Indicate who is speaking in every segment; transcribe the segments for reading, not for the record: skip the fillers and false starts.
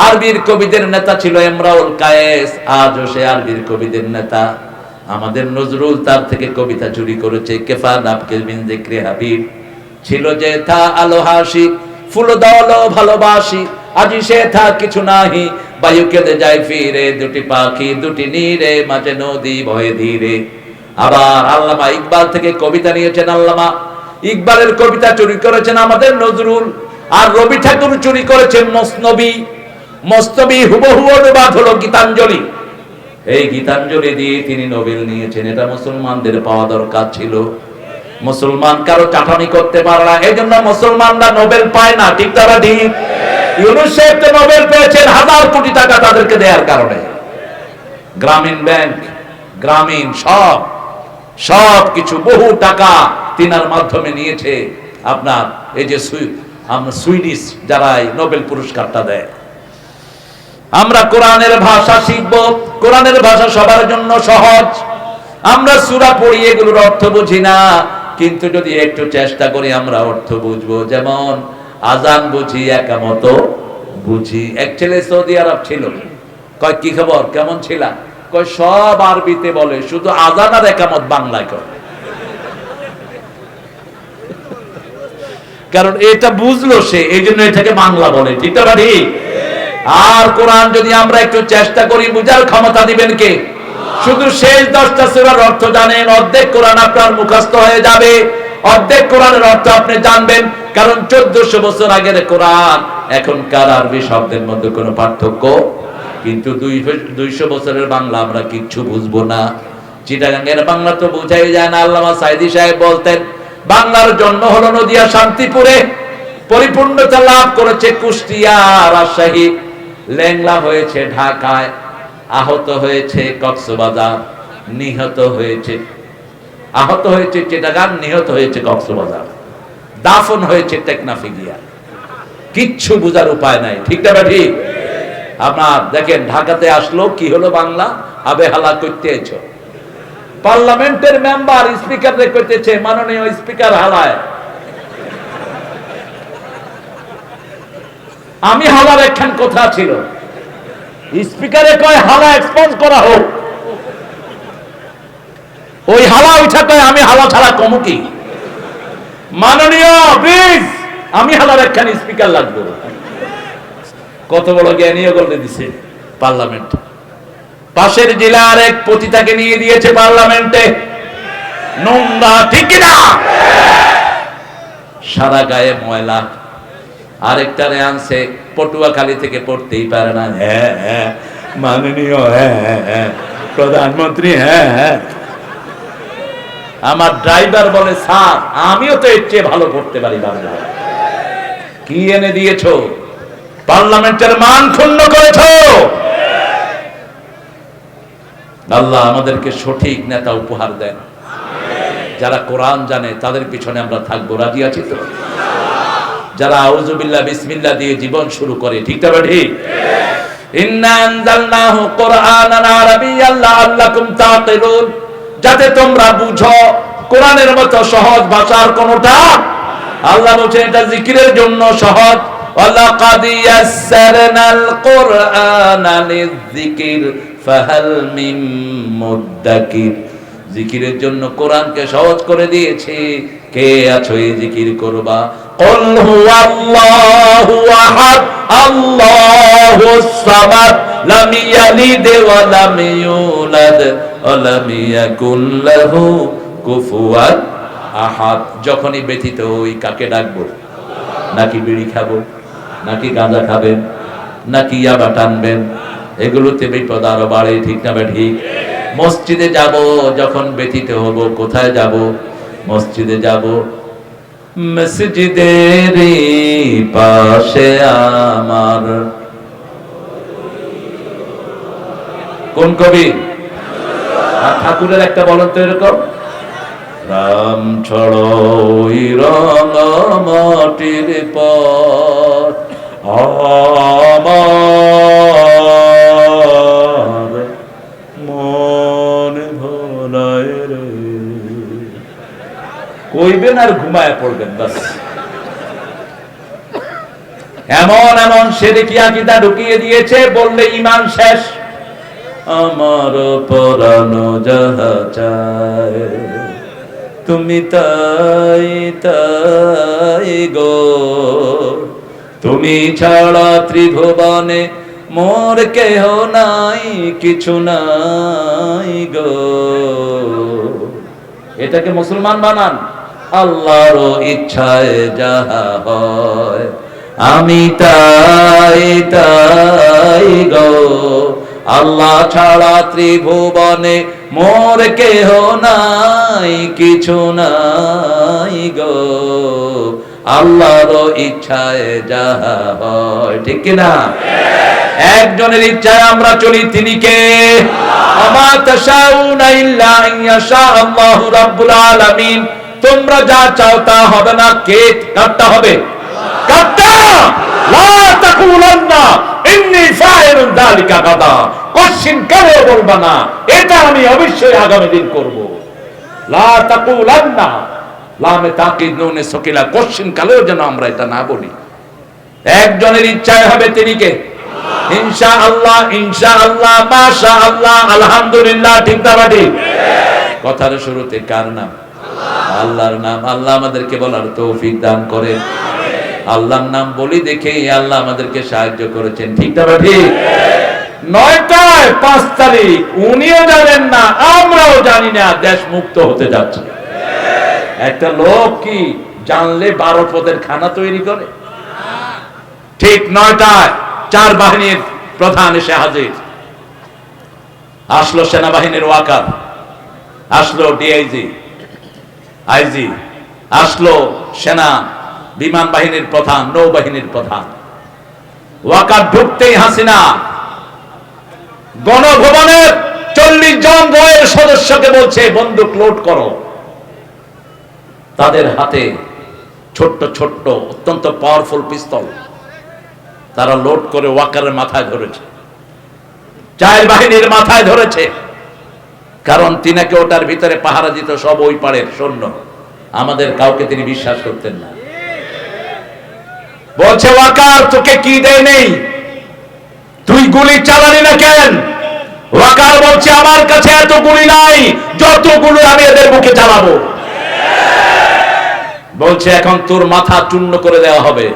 Speaker 1: আরবির কবিদের নেতা ছিল ইমরাউল কায়েস, আজও সে আরবির কবিদের নেতা। আমাদের নজরুল তার থেকে কবিতা চুরি করেছে। কেফা নাবকে মিন যিকরি হাবিব, ছিল যে থা আলো হাসি, ফুল দল ভালোবাসি, আজি সে থা কিছু নাহি, বায়ু কেঁদে যায় ফিরে, দুটি পাখি দুটি নীরে, মাঝে নদী বহে ধীরে। আবার আল্লামা ইকবাল থেকে কবিতা নিয়েছেন আল্লামা ইকবালের কবিতা চুরি করেছেন আমাদের নজরুল। আর রবি ঠাকুর চুরি করেছেন মসনবী। মসনবী হুবহু অনুবাদ হলো গীতাঞ্জলি। এই গীতাঞ্জলি দিয়ে তিনি নোবেল নিয়েছেন। এটা মুসলমানদের পাওয়া দরকার ছিল। মুসলমান কারো চাটানি করতে পারে না, এই জন্য মুসলমানরা নোবেল পায় না। ঠিক তারা ঠিক। ইউনূস সাহেব তো নোবেল পেয়েছেন 1000 কোটি টাকা তাদেরকে দেওয়ার কারণে। গ্রামীণ ব্যাংক, গ্রামীণ সব কিছু বহু টাকা তিনার মাধ্যমে নিয়েছে। আপনার এই যে সুইডিশ যারা নোবেল পুরস্কারটা দেয়। আমরা কোরআনের ভাষা শিখব। কোরআনের ভাষা সবার জন্য সহজ। আমরা সূরা পড়ি, এগুলোর অর্থ বুঝি না, কিন্তু যদি একটু চেষ্টা করি আমরা অর্থ বুঝবো। যেমন আজান বুঝি, একামত বুঝি। এক ছেলে সৌদি আরব ছিল, কয় কি খবর, কেমন ছিলা? কয় সব আরবিতে বলে, শুধু আজান আর একামত বাংলায় করে। কারণ এটা বুঝলো সে, এই জন্য এটাকে বাংলা বলে। ঠিক না ঠিক? আর কোরআন যদি আমরা একটু চেষ্টা করি, বুঝার ক্ষমতা দিবেন কে? শুধু শেষ 10টা সূরার অর্থ জানেন, অর্ধেক কোরআন আপনার মুখস্থ হয়ে যাবে। অর্ধেক কোরআনের অর্থ আপনি জানবেন, কারণ 1400 বছর আগের কোরআন এখনকার আরবি শব্দের মধ্যে কোনো পার্থক্য। কিন্তু 200 বছরের বাংলা আমরা কিচ্ছু বুঝবো না। চিটাগাঙ্গের বাংলা তো বোঝাই যায় না। আল্লামা সাইদি সাহেব বলতেন, বাংলার জন্ম হলো নদিয়া শান্তিপুরে, পরিপূর্ণতা লাভ করেছে কুষ্টিয়া রাজশাহী, লেংলা হয়েছে ঢাকায়, আহত হয়েছে কক্সবাজার, আহত হয়েছে চিটাগাং, নিহত হয়েছে কক্সবাজার, দাফন হয়েছে টেকনাফে গিয়া। কিচ্ছু বুঝার উপায় নাই। ঠিক না ঠিক? আপনার দেখেন ঢাকাতে আসলো, কি হলো বাংলা, আবে হালা করতে এসো। পার্লামেন্টের মেম্বার স্পিকার রে করতেছে, মাননীয় স্পিকার হালায়। আমি হালার একখান কথা ছিল, স্পিকারে কয় হালা এক্সপোজ করা হোক, ওই হালা উঠা কয় আমি হালা ছাড়া কমু কি? মাননীয় প্লিজ, আমি হালার একখান স্পিকার লাগবে। কত বড় জ্ঞানীয় করে দিছে পার্লামেন্ট। পাশের জেলার এক পতিতাকে নিয়ে দিয়েছে পার্লামেন্টে, নোংরা। ঠিক না? সারা গায়ে ময়লা। আরেকটারে আনছে পটুয়াখালী থেকে, পড়তেই পারে না। হ্যাঁ হ্যাঁ মাননীয়, হ্যাঁ প্রধানমন্ত্রী, হ্যাঁ। আমার ড্রাইভার বলে, স্যার আমিও তো এর চেয়ে ভালো পড়তে পারি বাংলা। কি এনে দিয়েছো? পার্লামেন্টের মান ক্ষুণ্ণ করেছো। আল্লাহ আমাদেরকে সঠিক নেতা উপহার দেন, যারা কোরআন জানে, তাদের পিছনে আমরা থাকবো। রাজি আছি তো? যারা আউযুবিল্লাহ বিসমিল্লাহ দিয়ে জীবন শুরু করে। ঠিক না ঠিক? ইন্না আনজালনাহু কুরআনান আরাবিয়্যান লাআল্লাকুম তাকিলুন, যাতে তোমরা বুঝো। কোরআনের মতো সহজ ভাষার কোনটা আল্লাহ বলেন এটা জিকিরের জন্য সহজ। ওয়ালাকাদ ইয়াসসারনাল কুরআনা লিযিকির ফাহাল মিন মুদ্দাকির, জিকিরের জন্য কোরআনকে সহজ করে দিয়েছি, কে আছো এই জিকির করবা? কুল হুয়াল্লাহু আহাদ আল্লাহুস সামাদ লাম ইয়ালিদ ওয়া লাম ইউলাদ ওয়া লাম ইয়াকুল লাহু কুফুয়ান আহাদ। যখনই ব্যথিত হই কাকে ডাকবো? নাকি বিড়ি খাবো, নাকি গাঁজা খাবেন, নাকি ইয়াবা টানবেন? এগুলোতে বিপদ আরো বাড়ে। ঠিক না ঠিক? মসজিদে যাব যখন ব্যথিত হব, কোথায় যাব? মসজিদে যাব। মসজিদের পাশে আমার, কোন কবি? ঠাকুরের একটা বলেন তো এরকম, রাম ছড়ই রঙ মাটির পথ আমার মন ভোলায় রে। কইবেন আর ঘুমায় পড়বেন, বাস। এমন এমন শিরকি আকীদা ঢুকিয়ে দিয়েছে, বললে ঈমান শেষ। আমার পরানো যাহা চায় তুমি তাই তাই গো, তুমি ছাড়া ত্রিভুবনে মোর কেহ নাই, কিছু নাই গো। এটাকে মুসলমান বানান। আল্লাহর ইচ্ছায় যাহা হয় আমি তাই তাই গো, আল্লাহ ছাড়া ত্রিভুবনে মোর কেহ নাই, কিছু নাই গো, আল্লাহর ইচ্ছায় যাহা হয়। ঠিক কিনা? একজনের ইচ্ছায় আমরা চলি, তিনি কে? আমা তাশাউনা ইল্লা আইয়াশা আল্লাহু রাব্বুল আলামিন। তোমরা যা চাও তা হবে না, কে? কারটা হবে? কারটা? লা তাকুলান্না ইন্নী ফাইলুন যালিকা গাদা। কোশ্চিন কালেও বলবা না এটা আমি অবশ্যই আগামী দিন করব। লা তাকুলান্না, লামে তাকিদ নুনে সকিলা, কোশ্চিন কালেও যেন আমরা এটা না বলি। একজনের ইচ্ছায় হবে, তিনি কে? ইনশাআল্লাহ, ইনশাআল্লাহ, মাশাআল্লাহ, আলহামদুলিল্লাহ। ঠিক না ঠিক? কথার শুরুতে কার নাম? আল্লাহর নাম। আল্লাহ আমাদেরকে বলার তৌফিক দান করেন। আল্লাহর নাম বলি দেখে আল্লাহ আমাদেরকে সাহায্য করেছেন। ঠিক না ঠিক? 9টায় 5 তারিখ, উনিও জানেন না, আমরাও জানি না, দেশ মুক্ত হতে যাচ্ছে। একটা লোক কি জানলে 12 পদের খানা তৈরি করে? ঠিক 9টায় 4 বাহিনীর প্রধান এসে হাজির। আসলো সেনাবাহিনীর ওয়াকার, আসলো ডিআইজি, আইজি, আসলো সেনা বিমান বাহিনীর প্রধান, নৌবাহিনীর প্রধান। ওয়াকার ঢুকতেই হাসিনা গণভবনের 40 জন রয়ের সদস্যকে বলছে বন্দুক লোড করো। তাদের হাতে ছোট্ট ছোট্ট অত্যন্ত পাওয়ারফুল পিস্তল, তারা লোড করে ওয়াকারের মাথায় ধরেছে, 4 বাহিনীর মাথায় ধরেছে। কারণ তিনাকে ওটার ভিতরে পাহারা দিত সব ওই পাড়ের সৈন্য, আমাদের কাউকে তিনি বিশ্বাস করতেন না। বলছে ওয়াকার তোকে কি দেয় নেই, তুই গুলি চালালি না কেন? ওয়াকার বলছে আমার কাছে এত গুলি নাই, যতগুলো আমি এদের মুখে চালাবো। বলছে এখন তোর মাথা চূর্ণ করে দেওয়া হবে।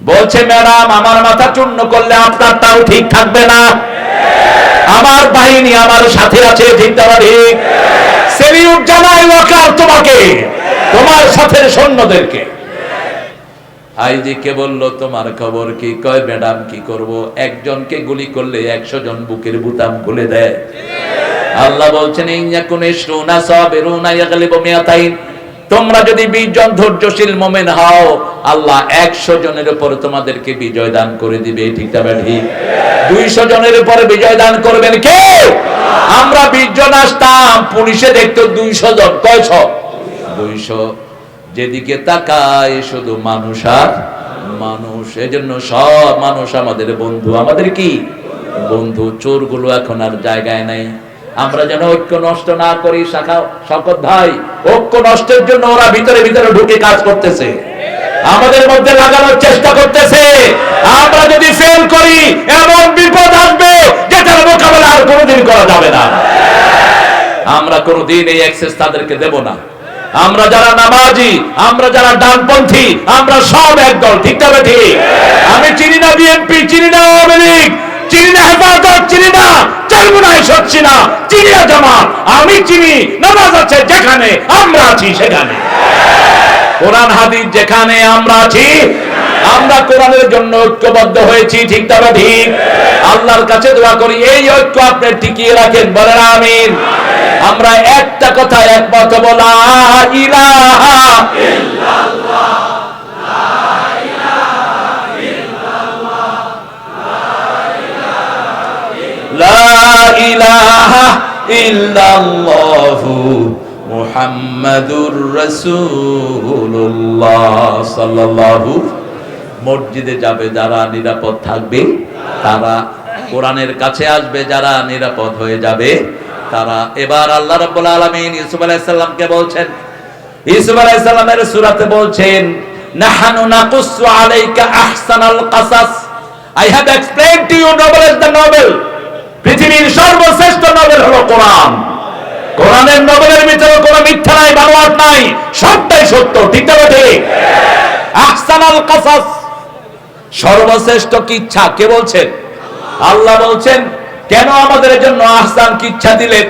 Speaker 1: বলছে ম্যাডাম আমার মাথা চূর্ণ করলে আপনারটাও ঠিক থাকবে না, আমার বাহিনী আমার সাথে আছে। ঠিক না ঠিক? সেলিউট জানাই ওয়াকার তোমাকে, তোমার সাথে সৈন্যদেরকে। আইজি কে বলল তোমার খবর কি? কয় ম্যাডাম কি করব, একজনকে গুলি করলে 100 জন বুকের বুতাম খুলে দেয়। আল্লাহ বলছেন ইন্নাকুন ইশরুনা সাবিরুনা ইয়াগলিবু মিয়াতাইন, তোমরা যদি 20 জন ধৈর্যশীল মুমিন হও, আল্লাহ 100 জনের উপর তোমাদেরকে বিজয় দান করে দিবে। ঠিক না ঠিক? 200 জনের উপরে বিজয় দান করবেন কে? আমরা 20 জন আসতাম, পুলিশে দেখতো 200 জন। কয়শো? 200। যেদিকে তাকায় শুধু মানুষ আর মানুষ। এজন্য সব মানুষ আমাদের বন্ধু। আমাদের কি বন্ধু? চোরগুলো এখন আর জায়গায় নাই। আমরা যেন ঐক্য নষ্ট না করি। শওকত ভাই, ঐক্য নষ্টের জন্য ওরা ভিতরে ভিতরে ঢুকে কাজ করতেছে, আমাদের মধ্যে লাগানোর চেষ্টা করতেছে। আমরা যদি ফেল করি এমন বিপদ আসবে যেটার মোকাবেলা আর কোনোদিন করা যাবে না। আমরা কোনোদিন এই অ্যাক্সেস তাদেরকে দেব না। আমরা যারা নামাজি, আমরা যারা ডানপন্থী, আমরা সব একদল। ঠিক না ঠিক? আমি চিনি না বিএনপি, চিনি না আওয়ামী লীগ, চিনি না হেফাজত, চিনি না চরমুনাই সচ্ছি না, চিনি না জামাত। আমি চিনি নামাজ আছে যেখানে, আমরা আছি সেখানে। কোরআন হাদিস যেখানে, আমরা আছি। আমরা কোরআনের জন্য ঐক্যবদ্ধ হয়েছি। ঠিক না ঠিক? আল্লাহর কাছে দোয়া করি এই ঐক্য আপনি টিকিয়ে রাখেন। বলেন আমিন। আমরা একটা কথা একমত বলা, ইলাহা ইল্লাল্লাহ, লা ইলাহা ইল্লাল্লাহ, লা ইলাহা ইল্লাল্লাহু মুহাম্মাদুর রাসূলুল্লাহ সাল্লাল্লাহু। মসজিদে যাবে যারা নিরাপদ থাকবে তারা, কোরআনের কাছে আসবে যারা নিরাপদ হয়ে যাবে তারা। এবার আল্লাহ রাব্বুল আলামিন ইউসুফ আলাইহিস সালামকে বলছেন, ইউসুফ আলাইহিস সালামের সূরাতে বলছেন নাহানু নাকুসু আলাইকা আহসানাল কাসাস। I have explained to you novel is the novel. পৃথিবীর সর্বশ্রেষ্ঠ নোবেল হলো কোরআন। কোরআনের নোবেলের ভিতরে কোনো মিথ্যা নাই, বানোয়াট নাই, সবটাই সত্য। ঠিক না ঠিক? আহসানাল কাসাস, সর্বশ্রেষ্ঠ কিচ্ছা কে বলছেন? আল্লাহ বলছেন। কেন আমাদের জন্য আহসান কিচ্ছা দিলেন?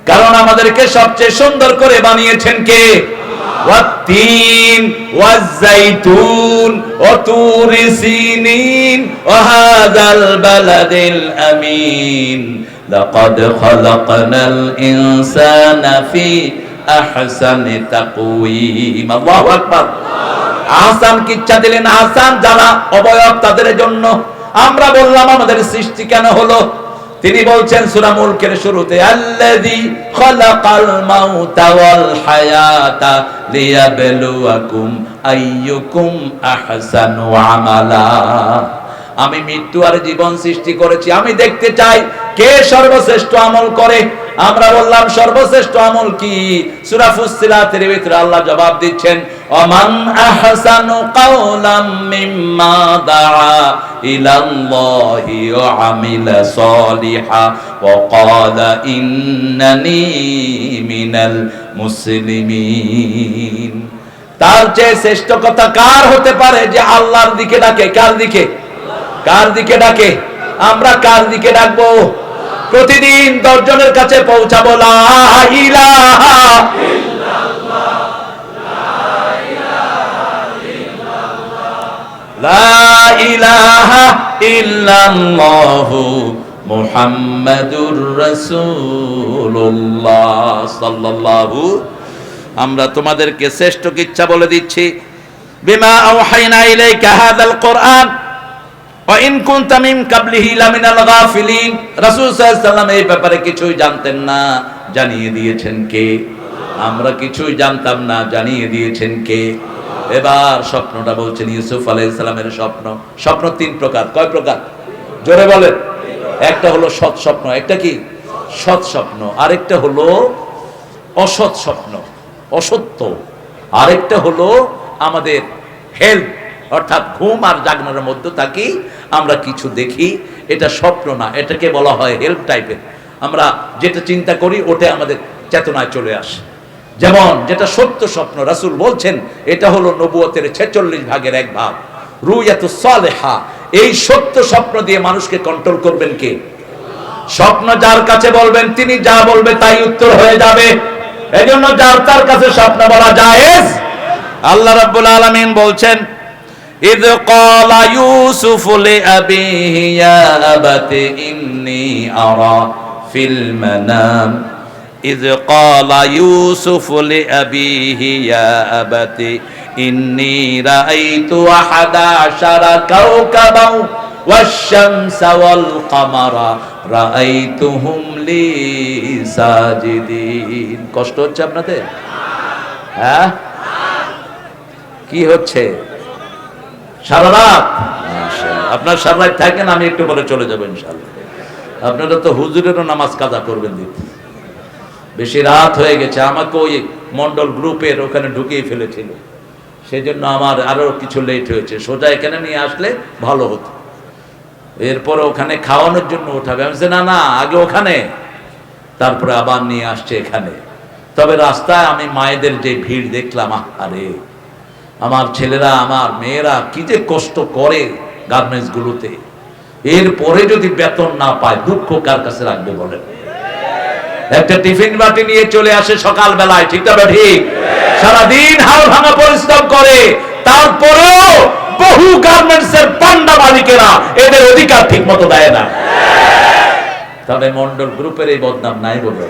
Speaker 1: কারণ আমাদেরকে সবচেয়ে সুন্দর করে বানিয়েছেন কে? ওয়াত্তিন ওয়াজ্জাইতুন ওয়া তুরি সিনিন ওয়া হাযাল বালাদিল আমিন লাকাদ খালাকনাল ইনসানা ফি আহসানি তাকওয়িম। আল্লাহু আকবার। আহসান কিচ্ছা দিলেন। আহসান যারা অবয়ব তাদের জন্য। আমরা বললাম আমাদের সৃষ্টি কেন হলো? তিনি বলছেন সূরা মুলকের শুরুতে, আল্লাযী খালাকাল মাউতা ওয়াল হায়াতা লিয়াবলুয়াকুম আইয়ুকুম আহসানু আমালা। আমি মৃত্যু আর জীবন সৃষ্টি করেছি, আমি দেখতে চাই কে সর্বশ্রেষ্ঠ আমল করে। আমরা বললাম সর্বশ্রেষ্ঠ আমল কি? সূরা ফুসসিলাতের ভিতরে আল্লাহ জবাব দিচ্ছেন, ওমান আহসানু কাওলাম মিম্মা দাআ ইলাল্লাহি ওয়া আমিলা সলিহা ওয়া ক্বালা ইন্নানি মিনাল মুসলিমিন। তার চেয়ে শ্রেষ্ঠ কথা কার হতে পারে যে আল্লাহর দিকে ডাকে? কার দিকে? কার দিকে ডাকে? আমরা কার দিকে ডাকবো? প্রতিদিন 10 জনের কাছে পৌঁছাবো, লা ইলাহা ইল্লাল্লাহ, লা ইলাহা ইল্লাল্লাহু মুহাম্মাদুর রাসূলুল্লাহ সাল্লাল্লাহু। আমরা তোমাদেরকে শ্রেষ্ঠ কিচ্ছা বলে দিচ্ছি। বিমা আওহাইনা ইলাইকা হাযাল কুরআন ওয়া ইন কুনতা মিন ক্বাবলিহি লামিনাল গাফিলিন। রাসূল সাল্লাল্লাহু আলাইহি ওয়াসাল্লাম এই ব্যাপারে কিছুই জানতেন না, জানিয়ে দিয়েছেন কে? আমরা কিছুই জানতাম না, জানিয়ে দিয়েছেন কে? এবার স্বপ্নটা বলছেন ইউসুফ আলাইহিস সালামের স্বপ্ন। স্বপ্ন 3 প্রকার। কয় প্রকার? জোরে বলেন। একটা হলো সৎ স্বপ্ন, একটা কি? সৎ স্বপ্ন। আরেকটা হলো অসৎ স্বপ্ন, অসত্য। আরেকটা হলো আমাদের হেলথ, অর্থাৎ ঘুম আর জাগনার মধ্যে থাকি আমরা কিছু দেখি, এটা স্বপ্ন না, এটাকে বলা হয় হেল্প টাইপের। আমরা যেটা চিন্তা করি ওটা আমাদের চেতনায় চলে আসে। যেমন যেটা সত্য স্বপ্ন, রাসূল বলছেন এটা হলো নবুয়তের 46 ভাগের 1 ভাগ, রুয়াতুস সালেহা। এই সত্য স্বপ্ন দিয়ে মানুষকে কন্ট্রোল করবেন কে? স্বপ্ন যার কাছে বলবেন তিনি যা বলবে তাই উত্তর হয়ে যাবে। এজন্য যার তার কাছে স্বপ্ন বলা জায়েজ। আল্লাহ রাব্বুল আলামিন বলছেন, ইয ক্বালা ইউসুফু লিআবিহি ইয়া আবাতি ইন্নী আরা ফিল মানাম। ইয ক্বালা ইউসুফু লিআবিহি ইয়া আবাতি ইন্নী রাআইতু আহাদা আশারা কাওকাবাও ওয়াশ-শামসা ওয়াল কামারা রাআইতুহুম লি সাজিদিন। কষ্ট হচ্ছে আপনাদের? হ্যাঁ, কি হচ্ছে? সারা রাত? আপনার সারা রাত থাকেন, আমি একটু পরে চলে যাবো ইনশাআল্লাহ। আপনারা তো হুজুরেরও নামাজ কাজা করবেন দিতে। বেশি রাত হয়ে গেছে, আমাকে ওই মন্ডল গ্রুপের ওখানে ঢুকিয়ে ফেলেছিল, সেজন্য আমার আরো কিছু লেট হয়েছে। সোজা এখানে নিয়ে আসলে ভালো হতো। এরপরে ওখানে খাওয়ানোর জন্য উঠাবে, আমি না না আগে ওখানে, তারপরে আবার নিয়ে আসছে এখানে। তবে রাস্তায় আমি মায়েদের যে ভিড় দেখলাম, আরে আমার ছেলেরা আমার মেয়েরা কি যে কষ্ট করে গার্মেন্টস গুলোতে, এরপরে যদি বেতন না পায় দুঃখ কার কাছে রাখবে বলেন? একটা টিফিন বাটি নিয়ে চলে আসে সকাল বেলায়, ঠিক না ঠিক? সারাদিন হাড় ভাঙা পরিশ্রম করে, তারপরেও বহু গার্মেন্টস এর পান্ডা মালিকেরা এদের অধিকার ঠিক মতো দেয় না। তবে মন্ডল গ্রুপের এই বদনাম নাই বলে।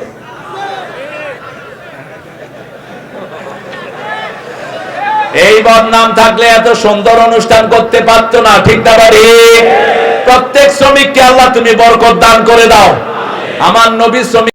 Speaker 1: এই বদনাম থাকলে এত সুন্দর অনুষ্ঠান করতে পারতো না, ঠিক না বাড়ি? প্রত্যেক শ্রমিককে আল্লাহ তুমি বরকত দান করে দাও। আমার নবী শ্রমিক